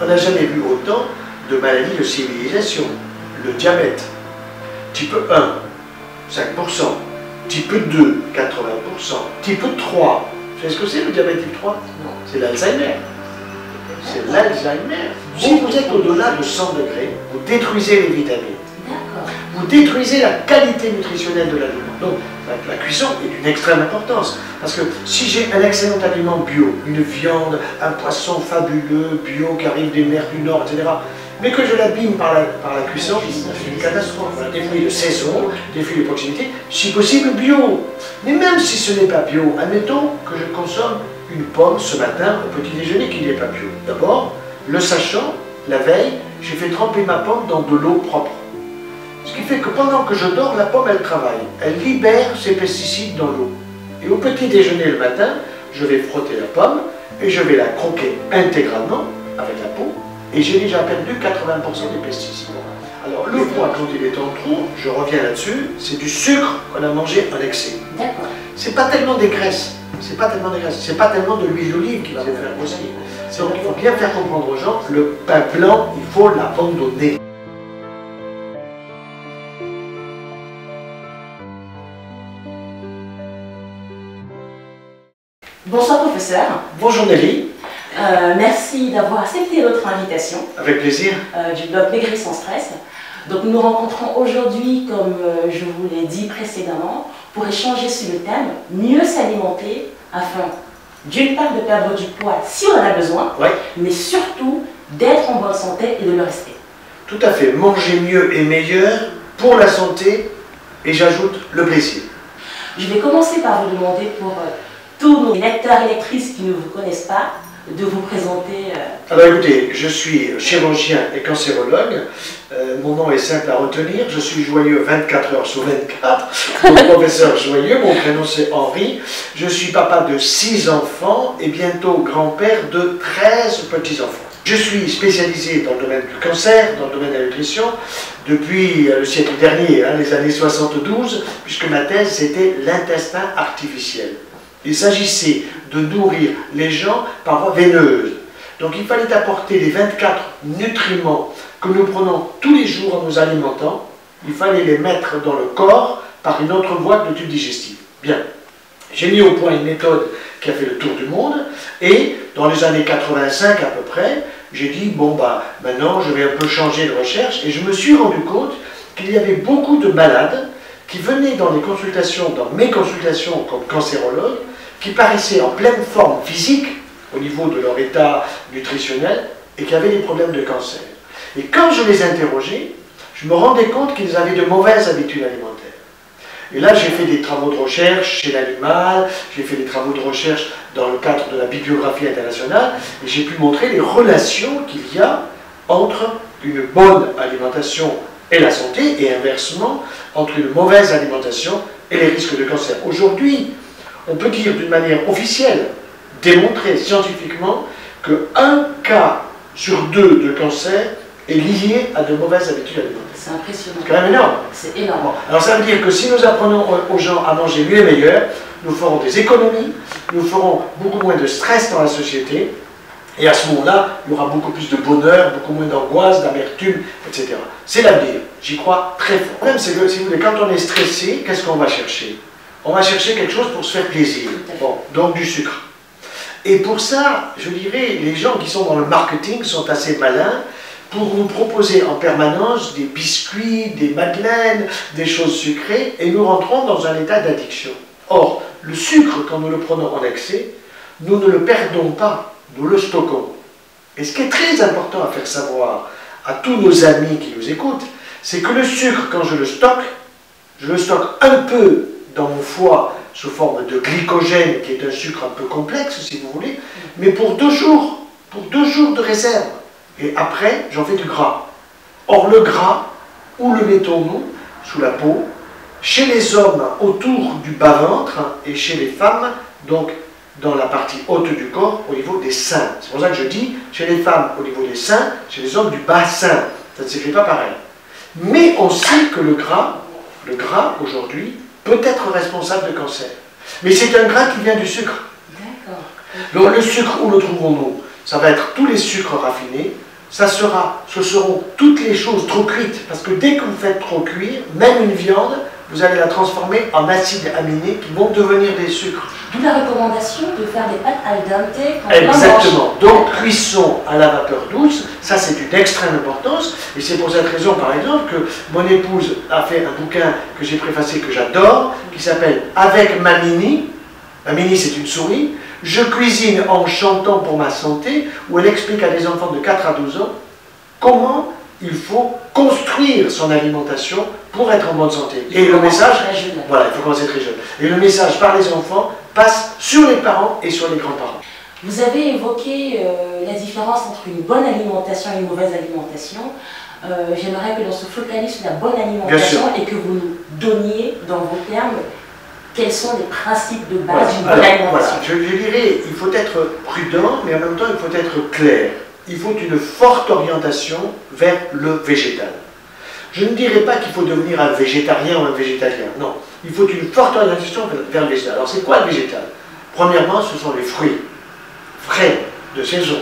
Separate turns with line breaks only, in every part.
On n'a jamais vu autant de maladies de civilisation. Le diabète, type 1, 5%, type 2, 80%, type 3. Vous savez ce que c'est le diabète type 3? Non. C'est l'Alzheimer. C'est l'Alzheimer. Si vous êtes au-delà de 100 degrés, vous détruisez les vitamines. Vous détruisez la qualité nutritionnelle de l'aliment. Donc, la cuisson est d'une extrême importance. Parce que si j'ai un excellent aliment bio, une viande, un poisson fabuleux, bio, qui arrive des mers du Nord, etc., mais que je l'abîme par la cuisson, c'est une catastrophe. Voilà, des fruits de saison, des fruits de proximité, si possible bio. Mais même si ce n'est pas bio, admettons que je consomme une pomme ce matin au petit déjeuner qui n'est pas bio. D'abord, le sachant, la veille, j'ai fait tremper ma pomme dans de l'eau propre. Ce qui fait que pendant que je dors, la pomme, elle travaille. Elle libère ses pesticides dans l'eau. Et au petit déjeuner le matin, je vais frotter la pomme et je vais la croquer intégralement avec la peau. Et j'ai déjà perdu 80% des pesticides. Alors le poids, quand il est en trop, je reviens là-dessus, c'est du sucre qu'on a mangé en excès.
D'accord.
C'est pas tellement des graisses. C'est pas tellement des graisses. C'est pas tellement de l'huile d'olive qui va vous faire grossir. Donc il faut bien faire comprendre aux gens, le pain blanc, il faut l'abandonner.
Bonsoir professeur.
Bonjour Nelly.
Merci d'avoir accepté notre invitation.
Avec plaisir.
Du blog Maigrir sans stress. Donc nous nous rencontrons aujourd'hui, comme je vous l'ai dit précédemment, pour échanger sur le thème mieux s'alimenter afin d'une part de perdre du poids si on en a besoin,
ouais,
mais surtout d'être en bonne santé et de le rester.
Tout à fait. Manger mieux et meilleur pour la santé et j'ajoute le plaisir.
Je vais commencer par vous demander pour tous nos lecteurs et lectrices qui ne vous connaissent pas, de vous présenter.
Alors écoutez, je suis chirurgien et cancérologue. Mon nom est simple à retenir. Je suis joyeux 24 heures sur 24. Mon professeur joyeux, mon prénom c'est Henri. Je suis papa de 6 enfants et bientôt grand-père de 13 petits-enfants. Je suis spécialisé dans le domaine du cancer, dans le domaine de la nutrition, depuis le siècle dernier, les années 72, puisque ma thèse c'était l'intestin artificiel. Il s'agissait de nourrir les gens par voie veineuse. Donc il fallait apporter les 24 nutriments que nous prenons tous les jours en nous alimentant. Il fallait les mettre dans le corps par une autre voie de tube digestif. Bien. J'ai mis au point une méthode qui a fait le tour du monde et dans les années 85 à peu près, j'ai dit bon bah maintenant je vais un peu changer de recherche et je me suis rendu compte qu'il y avait beaucoup de malades qui venaient dans les consultations, dans mes consultations comme cancérologue, qui paraissaient en pleine forme physique au niveau de leur état nutritionnel et qui avaient des problèmes de cancer. Et quand je les interrogeais, je me rendais compte qu'ils avaient de mauvaises habitudes alimentaires. Et là, j'ai fait des travaux de recherche chez l'animal, j'ai fait des travaux de recherche dans le cadre de la bibliographie internationale, et j'ai pu montrer les relations qu'il y a entre une bonne alimentation et la santé, et inversement, entre une mauvaise alimentation et les risques de cancer. Aujourd'hui, on peut dire d'une manière officielle, démontrer scientifiquement, qu'un cas sur 2 de cancer est lié à de mauvaises habitudes alimentaires.
C'est impressionnant.
C'est quand même énorme.
C'est énorme.
Bon, alors ça veut dire que si nous apprenons aux gens à manger mieux et meilleur, nous ferons des économies, nous ferons beaucoup moins de stress dans la société, et à ce moment-là, il y aura beaucoup plus de bonheur, beaucoup moins d'angoisse, d'amertume, etc. C'est l'avenir. J'y crois très fort. Le problème, c'est que, si vous voulez, quand on est stressé, qu'est-ce qu'on va chercher? On va chercher quelque chose pour se faire plaisir. Bon, donc du sucre. Et pour ça, je dirais, les gens qui sont dans le marketing sont assez malins pour nous proposer en permanence des biscuits, des madeleines, des choses sucrées, et nous rentrons dans un état d'addiction. Or, le sucre, quand nous le prenons en excès, nous ne le perdons pas, nous le stockons. Et ce qui est très important à faire savoir à tous nos amis qui nous écoutent, c'est que le sucre, quand je le stocke un peu dans mon foie sous forme de glycogène, qui est un sucre un peu complexe, si vous voulez, mais pour 2 jours de réserve. Et après, j'en fais du gras. Or, le gras, où le mettons-nous? Sous la peau, chez les hommes autour du bas-ventre, et chez les femmes, donc dans la partie haute du corps, au niveau des seins. C'est pour ça que je dis, chez les femmes au niveau des seins, chez les hommes du bassin. Ça ne s'écrit pas pareil. Mais on sait que le gras aujourd'hui, peut être responsable de cancer. Mais c'est un gras qui vient du sucre.
D'accord.
Alors le sucre, où le trouvons-nous? ça va être tous les sucres raffinés, ce seront toutes les choses trop cuites, parce que dès que vous faites trop cuire, même une viande, vous allez la transformer en acides aminés qui vont devenir des sucres.
D'où la recommandation de faire des pâtes al dente quand
Exactement. Donc cuisson à la vapeur douce, ça c'est d'une extrême importance. Et c'est pour cette raison par exemple que mon épouse a fait un bouquin que j'ai préfacé, que j'adore, qui s'appelle Avec Mamini. Mamini c'est une souris. Je cuisine en chantant pour ma santé, où elle explique à des enfants de 4 à 12 ans comment il faut construire son alimentation pour être en bonne santé. Et le message, voilà, il faut commencer très jeune. Et le message par les enfants passe sur les parents et sur les grands-parents.
Vous avez évoqué la différence entre une bonne alimentation et une mauvaise alimentation. J'aimerais que l'on se focalise sur la bonne alimentation et que vous nous donniez dans vos termes quels sont les principes de base d'une bonne alimentation.
Voilà, je dirais, il faut être prudent, mais en même temps il faut être clair. Il faut une forte orientation vers le végétal. Je ne dirais pas qu'il faut devenir un végétarien ou un végétalien, non. Il faut une forte orientation vers le végétal. Alors c'est quoi le végétal? Premièrement, ce sont les fruits frais, de saison.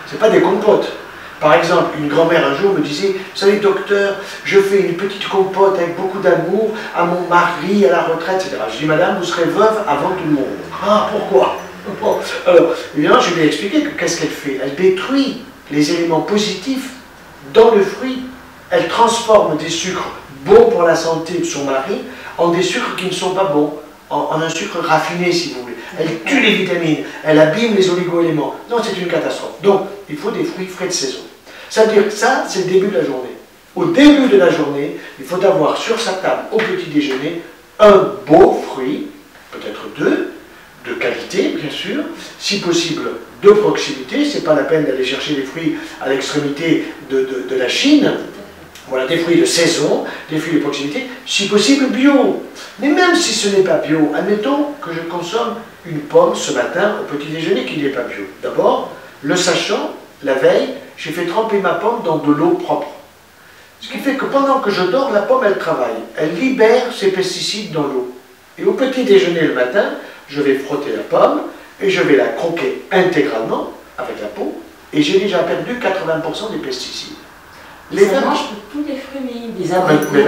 Ce n'est pas des compotes. Par exemple, une grand-mère un jour me disait, vous savez docteur, je fais une petite compote avec beaucoup d'amour à mon mari, à la retraite, etc. Je dis, madame, vous serez veuve avant tout le monde. Ah, pourquoi? Bon, alors, évidemment, je lui ai expliqué que qu'est-ce qu'elle fait? Elle détruit les éléments positifs dans le fruit. Elle transforme des sucres bons pour la santé de son mari en des sucres qui ne sont pas bons, en un sucre raffiné, si vous voulez. Elle tue les vitamines, elle abîme les oligo-éléments. Non, c'est une catastrophe. Donc, il faut des fruits frais de saison. Ça veut dire que ça, c'est le début de la journée. Au début de la journée, il faut avoir sur sa table, au petit déjeuner, un beau fruit, peut-être deux, de qualité, bien sûr, si possible de proximité. C'est pas la peine d'aller chercher des fruits à l'extrémité de la Chine. Voilà, des fruits de saison, des fruits de proximité, si possible bio. Mais même si ce n'est pas bio, admettons que je consomme une pomme ce matin au petit déjeuner qui n'est pas bio. D'abord, le sachant, la veille, j'ai fait tremper ma pomme dans de l'eau propre. Ce qui fait que pendant que je dors, la pomme, elle travaille. Elle libère ses pesticides dans l'eau. Et au petit déjeuner le matin, je vais frotter la pomme et je vais la croquer intégralement avec la peau et j'ai déjà perdu 80% des pesticides.
Ça marche pour tous les fruits, des abricots.
Mais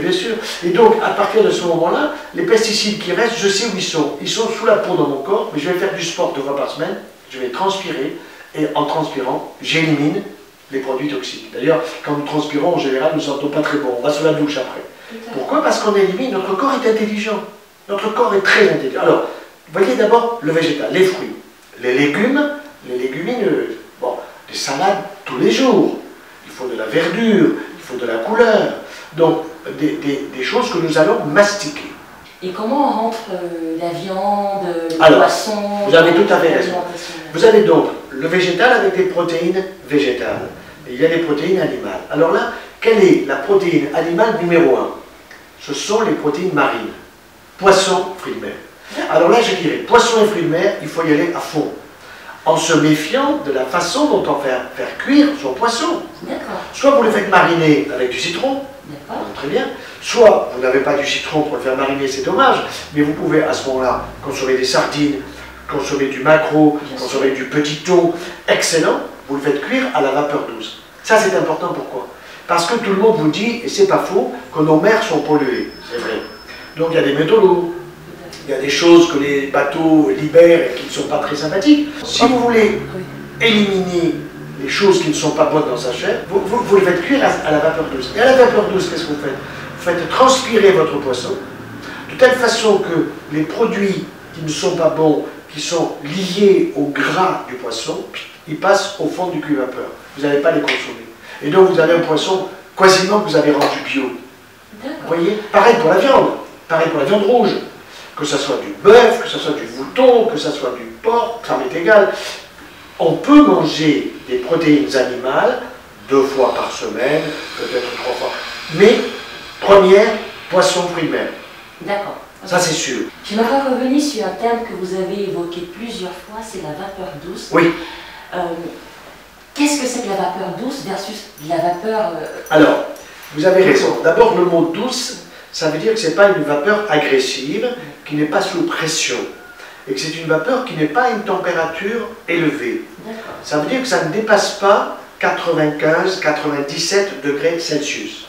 bien sûr. Et donc, à partir de ce moment-là, les pesticides qui restent, je sais où ils sont. Ils sont sous la peau dans mon corps, mais je vais faire du sport 2 fois par semaine, je vais transpirer, et en transpirant, j'élimine les produits toxiques. D'ailleurs, quand nous transpirons, en général, nous ne sentons pas très bon. On va sous la douche après. Pourquoi? Parce qu'on élimine, notre corps est intelligent. Notre corps est très intelligent. Alors, voyez d'abord le végétal, les fruits, les légumes, les légumineuses. Bon, des salades tous les jours. Il faut de la verdure, il faut de la couleur. Donc, des choses que nous allons mastiquer.
Et comment on rentre la viande, le poisson?
Vous avez tout à fait raison. Vous avez donc le végétal avec des protéines végétales. Et il y a des protéines animales. Alors là, quelle est la protéine animale numéro 1? Ce sont les protéines marines. Poisson, fruits de mer. Alors là, je dirais, poisson et fruits de mer, il faut y aller à fond. En se méfiant de la façon dont on fait faire cuire son poisson. Soit vous le faites mariner avec du citron, très bien, soit vous n'avez pas du citron pour le faire mariner, c'est dommage, mais vous pouvez à ce moment-là consommer des sardines, consommer du maquereau, consommer du petit thon, excellent, vous le faites cuire à la vapeur douce. Ça c'est important, pourquoi? Parce que tout le monde vous dit, et c'est pas faux, que nos mers sont polluées, c'est vrai. Donc il y a des métaux lourds. Il y a des choses que les bateaux libèrent et qui ne sont pas très sympathiques. Si vous voulez éliminer les choses qui ne sont pas bonnes dans sa chair, vous les faites cuire à la vapeur douce. Et à la vapeur douce, qu'est-ce que vous faites? Vous faites transpirer votre poisson, de telle façon que les produits qui ne sont pas bons, qui sont liés au gras du poisson, ils passent au fond du cuve-vapeur. Vous n'allez pas les consommer. Et donc vous avez un poisson quasiment que vous avez rendu bio. Vous voyez? Pareil pour la viande. Pareil pour la viande rouge. Que ce soit du bœuf, que ce soit du mouton, que ce soit du porc, ça m'est égal. On peut manger des protéines animales 2 fois par semaine, peut-être 3 fois. Mais, première, poisson, fruits de mer.
D'accord.
Ça, c'est sûr.
J'aimerais revenir sur un thème que vous avez évoqué plusieurs fois, c'est la vapeur douce.
Oui.
Qu'est-ce que c'est que la vapeur douce versus la vapeur...
Alors, vous avez raison. D'abord, le mot douce, ça veut dire que ce n'est pas une vapeur agressive, qui n'est pas sous pression. et que c'est une vapeur qui n'est pas à une température élevée. Ça veut dire que ça ne dépasse pas 95-97 degrés Celsius.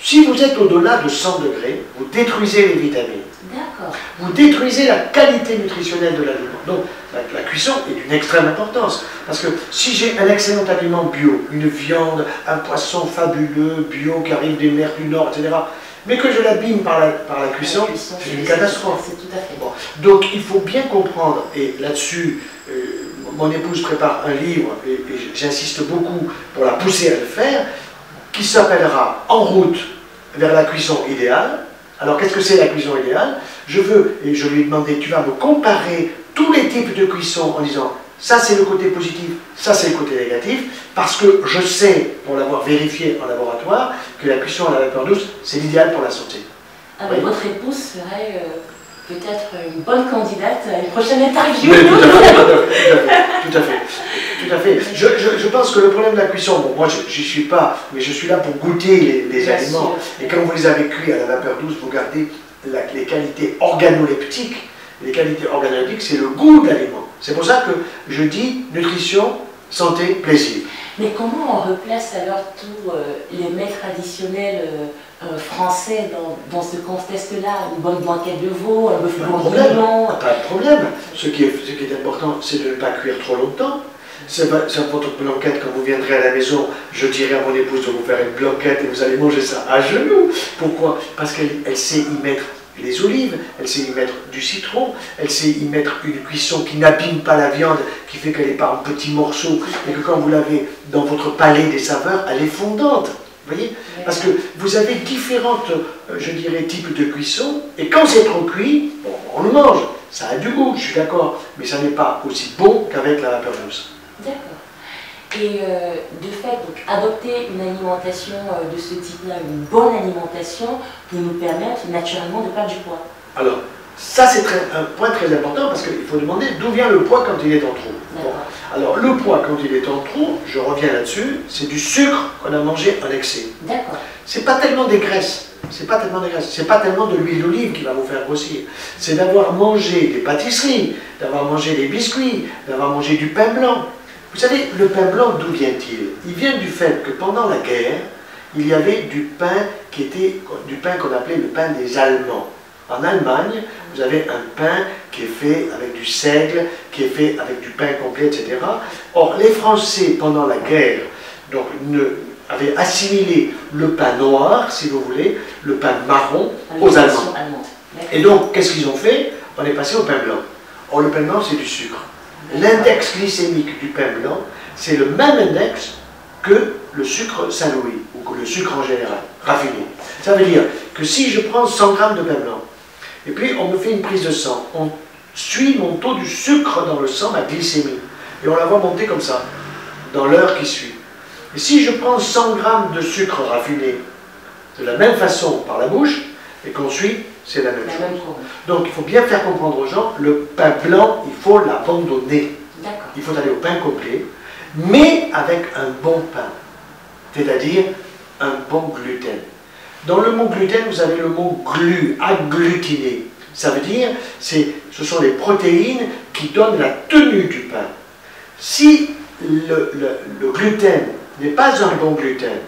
Si vous êtes au-delà de 100 degrés, vous détruisez les vitamines. Vous détruisez la qualité nutritionnelle de l'aliment. Donc la cuisson est d'une extrême importance. Parce que si j'ai un excellent aliment bio, une viande, un poisson fabuleux, bio, qui arrive des mers du Nord, etc., mais que je l'abîme par la cuisson, c'est une catastrophe.
C'est tout à fait.
Bon. Donc il faut bien comprendre, et là-dessus, mon épouse prépare un livre, et j'insiste beaucoup pour la pousser à le faire, qui s'appellera « En route vers la cuisson idéale ». Alors qu'est-ce que c'est la cuisson idéale? Je veux, et je lui ai demandé, tu vas me comparer tous les types de cuisson en disant ça c'est le côté positif, ça c'est le côté négatif, parce que je sais, pour l'avoir vérifié en laboratoire, que la cuisson à la vapeur douce, c'est l'idéal pour la santé.
Ah ben, votre épouse serait peut-être une bonne candidate à une prochaine interview.
Oui, tout à fait. Je pense que le problème de la cuisson, bon, moi je n'y suis pas, mais je suis là pour goûter les aliments. Et quand vous les avez cuits à la vapeur douce, vous gardez les qualités organoleptiques. Les qualités organoleptiques, c'est le goût de l'aliment. C'est pour ça que je dis nutrition, santé, plaisir.
Mais comment on replace alors tous les mets traditionnels français dans ce contexte-là? Une bonne blanquette de veau, un bœuf bourguignon.
Pas de problème. Ce qui est important, c'est de ne pas cuire trop longtemps. C'est votre blanquette, quand vous viendrez à la maison, je dirai à mon épouse de vous faire une blanquette et vous allez manger ça à genoux. Pourquoi? Parce qu'elle sait y mettre les olives, elle sait y mettre du citron, elle sait y mettre une cuisson qui n'abîme pas la viande, qui fait qu'elle n'est pas en petits morceaux, et que quand vous l'avez dans votre palais des saveurs, elle est fondante. Vous voyez? Parce que vous avez différentes, je dirais, types de cuisson, et quand c'est trop cuit, bon, on le mange, ça a du goût, je suis d'accord, mais ça n'est pas aussi bon qu'avec la vapeur douce.
D'accord. Et de fait, donc, adopter une alimentation de ce type-là, une bonne alimentation, peut nous permettre naturellement de perdre du poids.
Alors, ça c'est un point très important parce qu'il faut demander d'où vient le poids quand il est en trop. Bon. Alors, le poids quand il est en trop, je reviens là-dessus, c'est du sucre qu'on a mangé en excès.
D'accord.
C'est pas tellement des graisses. C'est pas tellement de l'huile d'olive qui va vous faire grossir. C'est d'avoir mangé des pâtisseries, d'avoir mangé des biscuits, d'avoir mangé du pain blanc. Vous savez, le pain blanc, d'où vient-il? Il vient du fait que pendant la guerre, il y avait du pain qui était du pain qu'on appelait le pain des Allemands. En Allemagne, vous avez un pain qui est fait avec du seigle, qui est fait avec du pain complet, etc. Or, les Français, pendant la guerre, donc, avaient assimilé le pain noir, si vous voulez, le pain marron, aux Allemands. Et donc, qu'est-ce qu'ils ont fait? On est passé au pain blanc. Or, le pain blanc, c'est du sucre. L'index glycémique du pain blanc, c'est le même index que le sucre Saint-Louis, ou que le sucre en général, raffiné. Ça veut dire que si je prends 100 grammes de pain blanc, et puis on me fait une prise de sang, on suit mon taux du sucre dans le sang, ma glycémie, et on la voit monter comme ça, dans l'heure qui suit. Et si je prends 100 grammes de sucre raffiné, de la même façon par la bouche, et qu'on suit, c'est la même chose. Donc il faut bien faire comprendre aux gens, le pain blanc, il faut l'abandonner. Il faut aller au pain complet, mais avec un bon pain, c'est-à-dire un bon gluten. Dans le mot gluten, vous avez le mot glu, agglutiner. Ça veut dire, ce sont les protéines qui donnent la tenue du pain. Si le gluten n'est pas un bon gluten,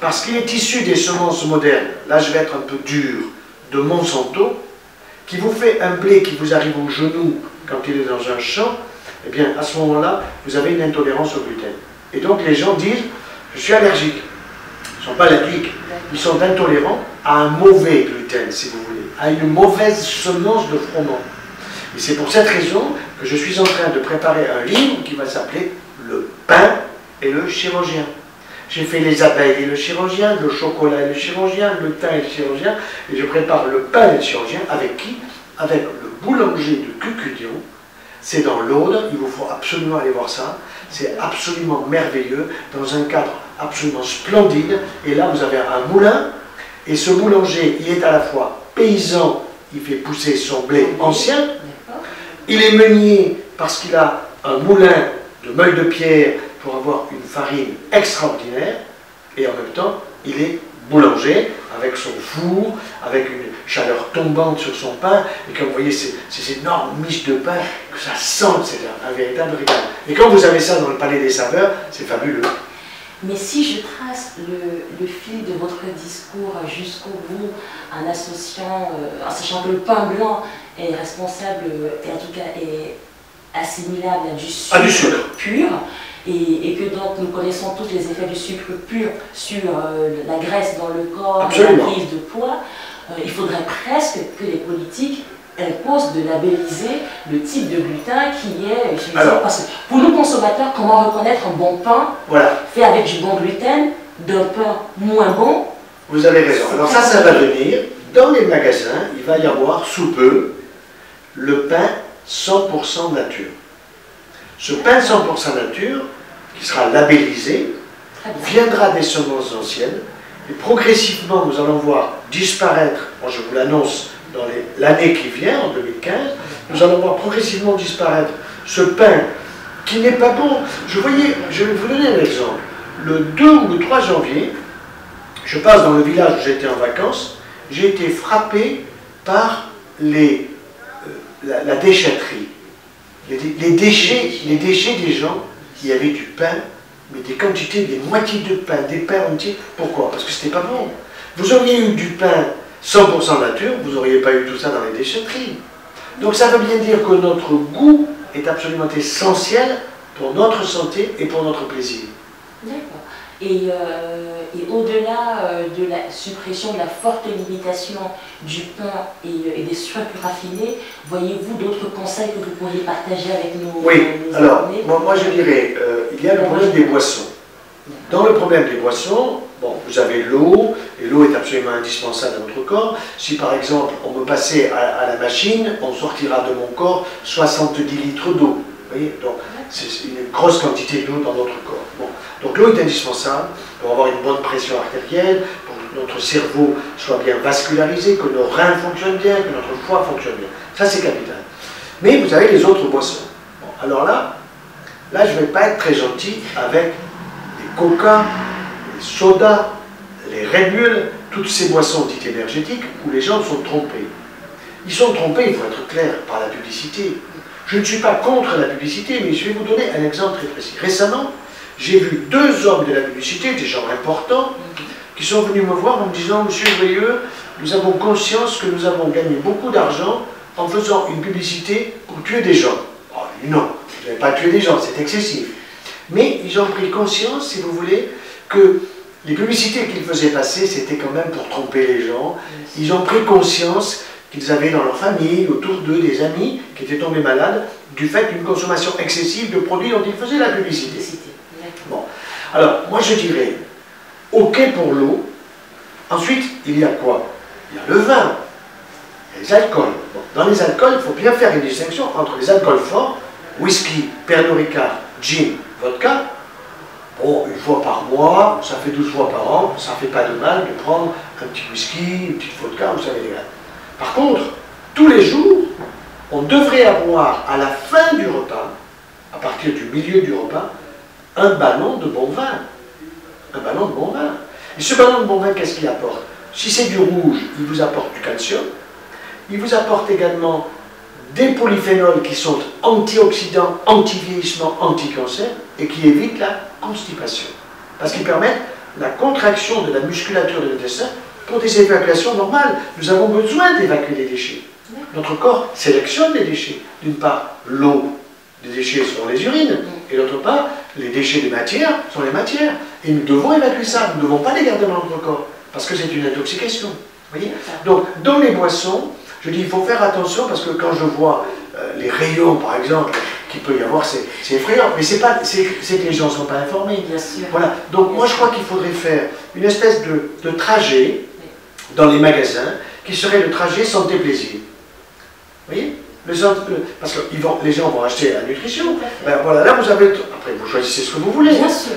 parce qu'il est issu des semences modernes, là je vais être un peu dur, de Monsanto, qui vous fait un blé qui vous arrive au genou quand il est dans un champ, eh bien à ce moment-là, vous avez une intolérance au gluten. Et donc les gens disent, je suis allergique. Ils ne sont pas allergiques, ils sont intolérants à un mauvais gluten, si vous voulez, à une mauvaise semence de froment. Et c'est pour cette raison que je suis en train de préparer un livre qui va s'appeler « Le pain et le chirurgien ». J'ai fait les abeilles et le chirurgien, le chocolat et le chirurgien, le thym et le chirurgien, et je prépare le pain et le chirurgien avec qui? Avec le boulanger de Cucugnon. C'est dans l'Aude, il vous faut absolument aller voir ça. C'est absolument merveilleux, dans un cadre absolument splendide. Et là, vous avez un moulin, et ce boulanger, il est à la fois paysan, il fait pousser son blé ancien, il est meunier parce qu'il a un moulin de meules de pierre pour avoir une farine extraordinaire, et en même temps, il est boulanger, avec son four, avec une chaleur tombante sur son pain, et quand vous voyez ces énormes miches de pain, que ça sent, c'est un véritable régal. Et quand vous avez ça dans le palais des saveurs, c'est fabuleux.
Mais si je trace le fil de votre discours jusqu'au bout, en associant, en sachant que le pain blanc est responsable, et en tout cas est assimilable à du sucre pur, et que donc nous connaissons tous les effets du sucre pur sur la graisse dans le corps, la prise de poids, il faudrait presque que les politiques imposent de labelliser le type de gluten qui est utilisé.
Alors,
parce que pour nous consommateurs, comment reconnaître un bon pain fait avec du bon gluten d'un pain moins bon?
Vous avez raison. Alors ça va venir. Dans les magasins, il va y avoir sous peu le pain 100% nature. Ce pain 100% nature, qui sera labellisé, viendra des semences anciennes, et progressivement nous allons voir disparaître, moi je vous l'annonce, dans l'année qui vient, en 2015, nous allons voir progressivement disparaître ce pain qui n'est pas bon. Je vais vous donner un exemple. Le 2 ou le 3 janvier, je passe dans le village où j'étais en vacances, j'ai été frappé par la déchetterie. Les déchets des gens qui avaient du pain, mais des quantités, des moitiés de pain, des pains entiers. Pourquoi? Parce que c'était pas bon. Vous auriez eu du pain 100% nature, vous n'auriez pas eu tout ça dans les déchetteries. Donc ça veut bien dire que notre goût est absolument essentiel pour notre santé et pour notre plaisir.
D'accord. Et au-delà de la suppression, de la forte limitation du pain et des sucres raffinés, voyez-vous d'autres conseils que vous pourriez partager avec nous?
Oui, alors moi je dirais, il y a le problème des boissons. Dans le problème des boissons, bon, vous avez l'eau, et l'eau est absolument indispensable à notre corps. Si par exemple on me passait à la machine, on sortira de mon corps 70 litres d'eau. Vous voyez, donc c'est une grosse quantité d'eau dans notre corps. Bon. Donc l'eau est indispensable pour avoir une bonne pression artérielle, pour que notre cerveau soit bien vascularisé, que nos reins fonctionnent bien, que notre foie fonctionne bien. Ça c'est capital. Mais vous avez les autres boissons. Bon, alors là je ne vais pas être très gentil avec les coca, les sodas, les Red Bull, toutes ces boissons dites énergétiques où les gens sont trompés. Ils sont trompés, il faut être clair, par la publicité. Je ne suis pas contre la publicité, mais je vais vous donner un exemple très précis. Récemment, j'ai vu 2 hommes de la publicité, des gens importants, qui sont venus me voir en me disant « Monsieur Joyeux, nous avons conscience que nous avons gagné beaucoup d'argent en faisant une publicité pour tuer des gens. Oh, » Non, vous n'avez pas tué des gens, c'est excessif. Mais ils ont pris conscience, si vous voulez, que les publicités qu'ils faisaient passer, c'était quand même pour tromper les gens. Ils ont pris conscience qu'ils avaient dans leur famille, autour d'eux, des amis qui étaient tombés malades du fait d'une consommation excessive de produits dont ils faisaient la publicité. Bon. Alors, moi je dirais, ok pour l'eau. Ensuite, il y a quoi? Il y a le vin, il y a les alcools. Bon. Dans les alcools, il faut bien faire une distinction entre les alcools forts, whisky, Pernod Ricard, gin, vodka. Bon, une fois par mois, ça fait 12 fois par an, ça ne fait pas de mal de prendre un petit whisky, une petite vodka, vous savez les gars. Par contre, tous les jours, on devrait avoir à la fin du repas, à partir du milieu du repas, un ballon de bon vin. Un ballon de bon vin. Et ce ballon de bon vin, qu'est-ce qu'il apporte? Si c'est du rouge, il vous apporte du calcium. Il vous apporte également des polyphénols qui sont antioxydants, anti-vieillissement, anti-cancer et qui évitent la constipation. Parce qu'ils permettent la contraction de la musculature de l'intestin pour des évacuations normales. Nous avons besoin d'évacuer les déchets. Notre corps sélectionne les déchets. D'une part, l'eau, les déchets sont les urines, et d'autre part, les déchets de matière sont les matières. Et nous devons évacuer ça, nous ne devons pas les garder dans notre corps, parce que c'est une intoxication. Vous voyez? Donc, dans les boissons, je dis, il faut faire attention, parce que quand je vois les rayons, par exemple, qu'il peut y avoir, c'est effrayant. Mais c'est que les gens ne sont pas informés.
Bien sûr.
Voilà. Donc, moi, je crois qu'il faudrait faire une espèce de trajet dans les magasins, qui serait le trajet santé-plaisir. Vous voyez? Parce que les gens vont acheter la nutrition. Ben voilà, là vous avez. Après, vous choisissez ce que vous voulez.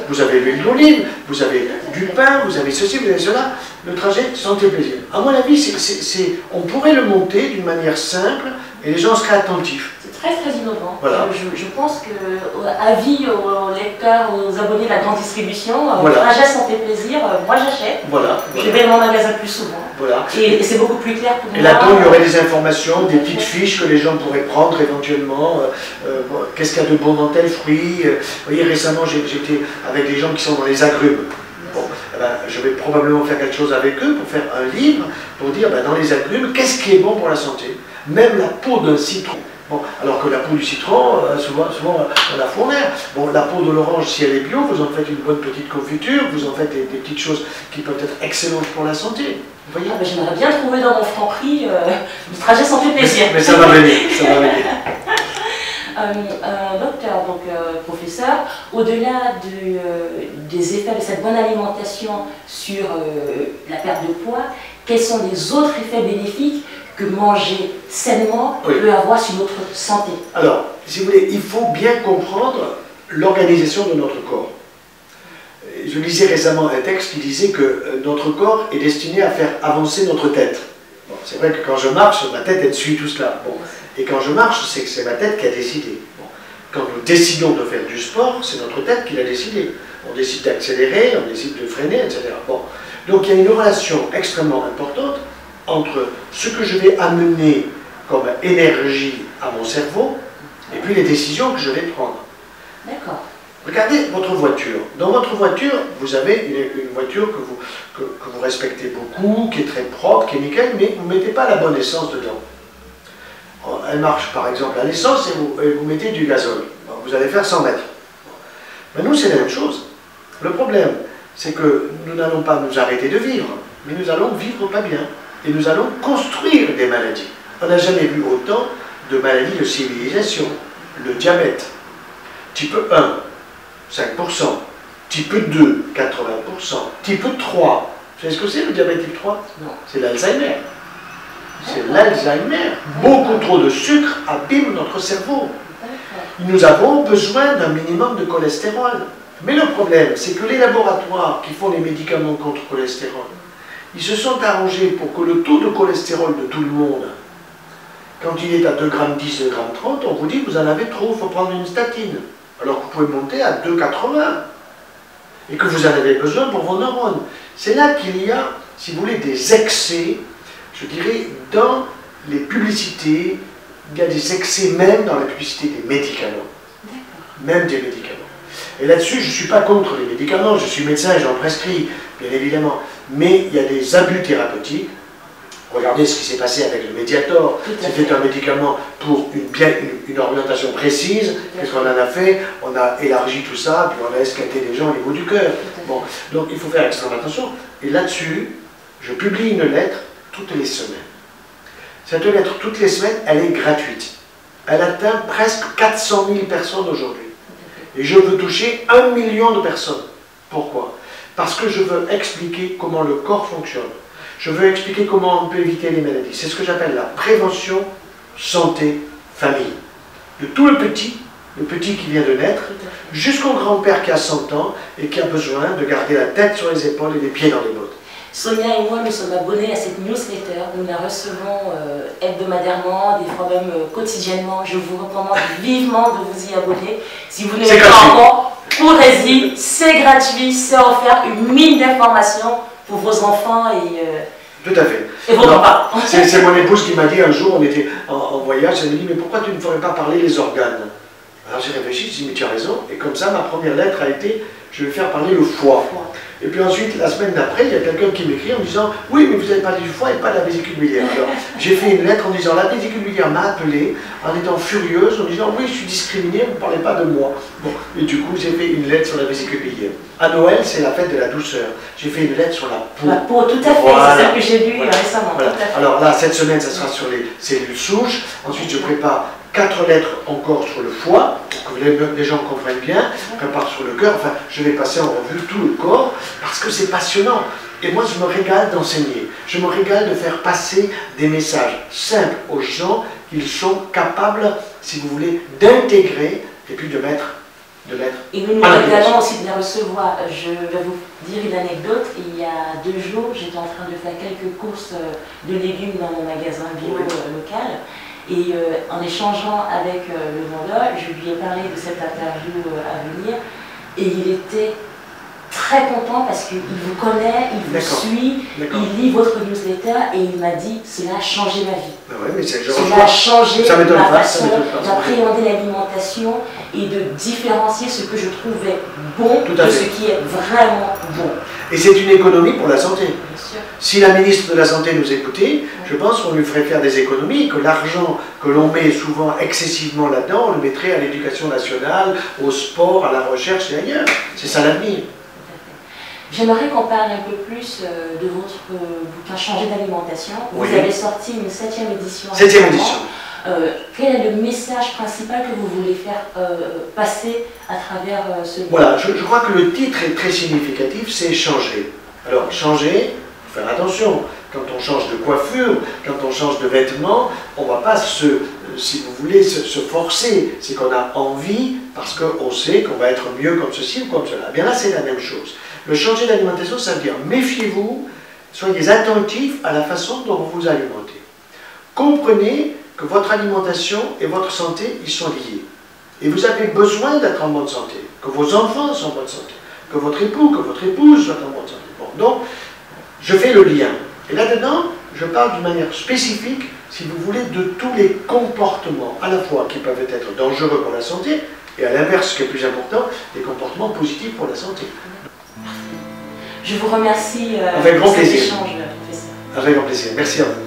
Vous avez l'huile d'olive, vous avez du pain, vous avez ceci, vous avez cela. Le trajet santé-plaisir. À mon avis, on pourrait le monter d'une manière simple et les gens seraient attentifs.
très innovant.
Voilà.
Je pense que, avis aux lecteurs, aux abonnés de la grande distribution,
Voilà.
Trajet Santé Plaisir, moi j'achète.
Voilà.
Je vais dans mon magasin plus souvent.
Voilà.
Et c'est beaucoup plus clair pour moi.
Et là-dedans, il y aurait des informations, des petites fiches que les gens pourraient prendre éventuellement. Qu'est-ce qu'il y a de bon dans tel fruit? Vous voyez, récemment, j'étais avec des gens qui sont dans les agrumes. Bon, eh ben, je vais probablement faire quelque chose avec eux pour faire un livre, pour dire ben, dans les agrumes, qu'est-ce qui est bon pour la santé? Même la peau d'un citron. Bon, alors que la peau du citron, souvent on la fout en l'air. Bon, la peau de l'orange, si elle est bio, vous en faites une bonne petite confiture, vous en faites des petites choses qui peuvent être excellentes pour la santé. Vous voyez?
Ah, ben, j'aimerais bien trouver dans mon Franprix du Trajet Santé Plaisir.
Mais ça va venir, ça va venir.
Docteur, donc professeur, au-delà des effets de cette bonne alimentation sur la perte de poids, quels sont les autres effets bénéfiques que manger sainement peut avoir sur notre santé?
Alors, si vous voulez, il faut bien comprendre l'organisation de notre corps. Je lisais récemment un texte qui disait que notre corps est destiné à faire avancer notre tête. Bon, c'est vrai que quand je marche, ma tête, elle suit tout cela. Bon. Et quand je marche, c'est que c'est ma tête qui a décidé. Bon. Quand nous décidons de faire du sport, c'est notre tête qui l'a décidé. On décide d'accélérer, on décide de freiner, etc. Bon. Donc il y a une relation extrêmement importante entre ce que je vais amener comme énergie à mon cerveau et puis les décisions que je vais prendre.
D'accord.
Regardez votre voiture. Dans votre voiture, vous avez une voiture que vous respectez beaucoup, qui est très propre, qui est nickel, mais vous ne mettez pas la bonne essence dedans. Elle marche par exemple à l'essence et vous mettez du gazole. Vous allez faire 100 mètres. Mais nous, c'est la même chose. Le problème, c'est que nous n'allons pas nous arrêter de vivre, mais nous allons vivre pas bien. Et nous allons construire des maladies. On n'a jamais vu autant de maladies de civilisation. Le diabète, type 1, 5%, type 2, 80%, type 3. Vous savez ce que c'est le diabète type 3?
Non.
C'est l'Alzheimer. C'est l'Alzheimer. Beaucoup trop de sucre abîme notre cerveau. Nous avons besoin d'un minimum de cholestérol. Mais le problème, c'est que les laboratoires qui font les médicaments contre le cholestérol, ils se sont arrangés pour que le taux de cholestérol de tout le monde, quand il est à 2,10 g, 2,30 g, on vous dit que vous en avez trop, il faut prendre une statine. Alors que vous pouvez monter à 2,80 g et que vous en avez besoin pour vos neurones. C'est là qu'il y a, si vous voulez, des excès, je dirais, dans les publicités. Il y a des excès même dans la publicité des médicaments. Même des médicaments. Et là-dessus, je ne suis pas contre les médicaments, je suis médecin et j'en prescris, bien évidemment. Mais il y a des abus thérapeutiques. Regardez ce qui s'est passé avec le Mediator. C'était un médicament pour une orientation précise. Qu'est-ce qu'on en a fait? On a élargi tout ça, puis on a esquinté les gens au niveau du cœur. Bon, donc il faut faire extrêmement attention. Et là-dessus, je publie une lettre toutes les semaines. Cette lettre, toutes les semaines, elle est gratuite. Elle atteint presque 400 000 personnes aujourd'hui. Et je veux toucher 1 million de personnes. Pourquoi? Parce que je veux expliquer comment le corps fonctionne. Je veux expliquer comment on peut éviter les maladies. C'est ce que j'appelle la prévention santé famille. De tout le petit qui vient de naître, jusqu'au grand-père qui a 100 ans et qui a besoin de garder la tête sur les épaules et les pieds dans les bottes.
Sonia et moi, nous sommes abonnés à cette newsletter. Nous la recevons hebdomadairement, des fois même quotidiennement. Je vous recommande vivement de vous y abonner. Si vous ne l'avez pas encore, courez-y, c'est gratuit, c'est offert, une mine d'informations pour vos enfants et...
Tout à fait.
Et vos papas.
C'est mon épouse qui m'a dit un jour, on était en voyage, elle m'a dit, mais pourquoi tu ne ferais pas parler les organes? Alors j'ai réfléchi, j'ai dit, mais tu as raison. Et comme ça, ma première lettre a été, je vais faire parler le foie. Et puis ensuite, la semaine d'après, il y a quelqu'un qui m'écrit en disant « Oui, mais vous avez parlé du foie et pas de la vésicule biliaire. » Alors, j'ai fait une lettre en disant « La vésicule biliaire m'a appelé en étant furieuse, en disant « Oui, je suis discriminée, vous ne parlez pas de moi. » Bon, et du coup, j'ai fait une lettre sur la vésicule biliaire. À Noël, c'est la fête de la douceur. J'ai fait une lettre sur la peau.
La peau, tout à fait, voilà. C'est celle que j'ai lue récemment.
Voilà. Alors là, cette semaine, ça sera sur les cellules souches. Ensuite, je prépare 4 lettres encore sur le foie, pour que les gens comprennent bien, prépare sur le cœur, enfin, je vais passer en revue tout le corps, parce que c'est passionnant. Et moi, je me régale d'enseigner. Je me régale de faire passer des messages simples aux gens qu'ils sont capables, si vous voulez, d'intégrer et puis de mettre.
Et nous nous régalons aussi de les recevoir. Je vais vous dire une anecdote. Il y a 2 jours, j'étais en train de faire quelques courses de légumes dans mon magasin bio local. Et en échangeant avec le vendeur, je lui ai parlé de cette interview à venir et il était très content parce qu'il vous connaît, il vous suit, il lit votre newsletter et il m'a dit cela a changé ma vie.
Ouais, mais
cela a changé ma façon
d'appréhender
l'alimentation et de différencier ce que je trouvais bon
de
ce qui est vraiment bon.
Et c'est une économie pour la santé.
Bien sûr.
Si la ministre de la Santé nous écoutait, je pense qu'on lui ferait faire des économies, que l'argent que l'on met souvent excessivement là-dedans, on le mettrait à l'éducation nationale, au sport, à la recherche et ailleurs. C'est ça l'avenir.
J'aimerais qu'on parle un peu plus de votre bouquin Changer d'alimentation. Vous avez sorti une 7e édition.
7e édition.
Quel est le message principal que vous voulez faire passer à travers ce livre?
Voilà, je crois que le titre est très significatif, c'est changer. Alors, changer, il faut faire attention. Quand on change de coiffure, quand on change de vêtements, on ne va pas si vous voulez, se forcer. C'est qu'on a envie, parce qu'on sait qu'on va être mieux comme ceci ou comme cela. Bien là, c'est la même chose. Le changer d'alimentation, ça veut dire méfiez-vous, soyez attentifs à la façon dont vous vous alimentez. Comprenez que votre alimentation et votre santé, ils sont liés. Et vous avez besoin d'être en bonne santé, que vos enfants soient en bonne santé, que votre époux, que votre épouse soit en bonne santé. Bon, donc, je fais le lien. Et là-dedans, je parle d'une manière spécifique, si vous voulez, de tous les comportements, à la fois qui peuvent être dangereux pour la santé, et à l'inverse, ce qui est plus important, des comportements positifs pour la santé.
Je vous remercie
avec grand plaisir.
Échange, professeur.
Avec grand plaisir. Merci à vous.